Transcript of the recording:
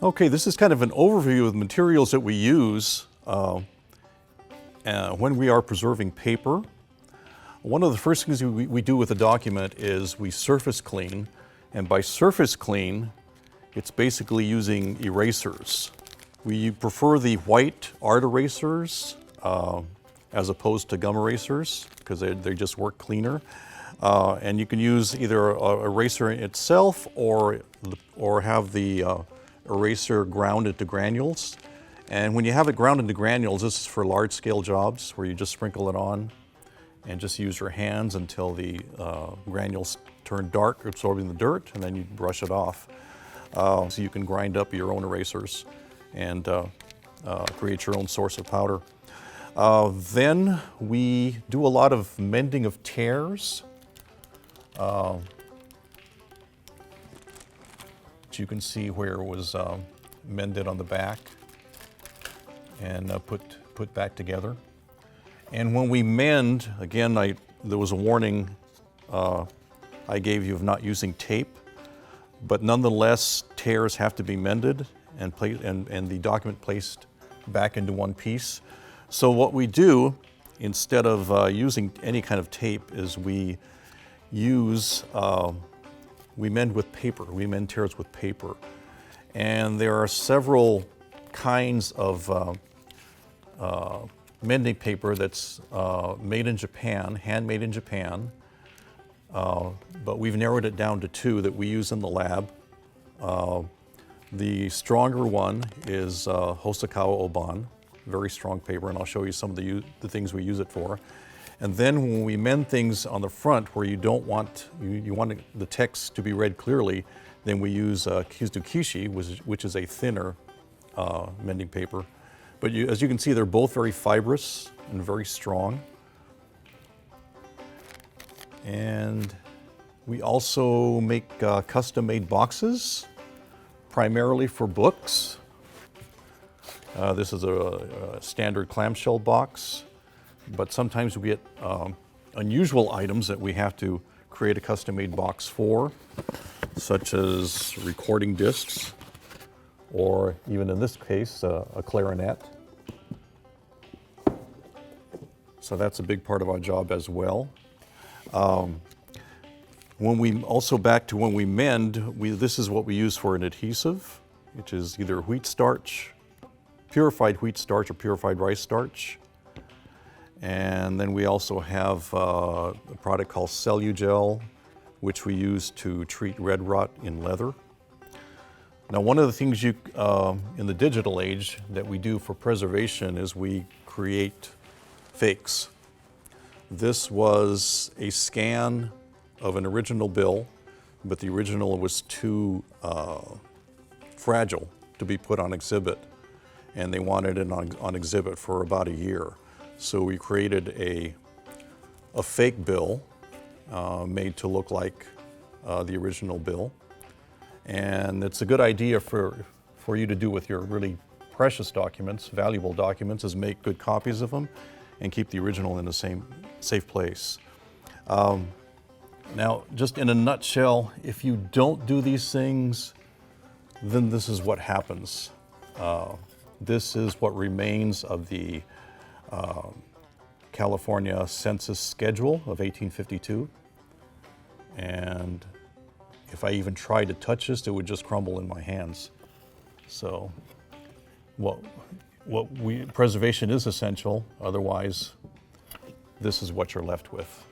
Okay, this is kind of an overview of the materials that we use when we are preserving paper. One of the first things we do with a document is we surface clean, and by surface clean, it's basically using erasers. We prefer the white art erasers as opposed to gum erasers because they just work cleaner. And you can use either a eraser itself or have the eraser ground into granules. And when you have it ground into granules, this is for large scale jobs where you just sprinkle it on and just use your hands until the granules turn dark, absorbing the dirt, and then you brush it off. So you can grind up your own erasers and create your own source of powder. Then we do a lot of mending of tears. Which you can see where it was mended on the back and put back together. And when we mend, again, there was a warning I gave you of not using tape, but nonetheless, tears have to be mended and the document placed back into one piece. So what we do, instead of using any kind of tape, is we mend with paper. We mend tears with paper. And there are several kinds of mending paper that's made in Japan, handmade in Japan. But we've narrowed it down to two that we use in the lab. The stronger one is Hosokawa Oban, very strong paper, and I'll show you some of the things we use it for. And then when we mend things on the front where you don't want, you want the text to be read clearly, then we use Kizukishi, which is a thinner mending paper. But as you can see, they're both very fibrous and very strong. And we also make custom-made boxes, primarily for books. This is a standard clamshell box, but sometimes we get unusual items that we have to create a custom-made box for, such as recording discs, or even in this case, a clarinet. So that's a big part of our job as well. When we mend, this is what we use for an adhesive, which is either wheat starch, purified wheat starch or purified rice starch. And then we also have a product called Cellugel, which we use to treat red rot in leather. Now, one of the things in the digital age that we do for preservation is we create fakes. This was a scan of an original bill, but the original was too fragile to be put on exhibit, and they wanted it on exhibit for about a year. So we created a fake bill made to look like the original bill. And it's a good idea for you to do with your really precious documents, valuable documents, is make good copies of them and keep the original in the same safe place. Now, just in a nutshell, if you don't do these things, then this is what happens. This is what remains of the California Census Schedule of 1852. And if I even tried to touch this, it would just crumble in my hands. So preservation is essential, otherwise this is what you're left with.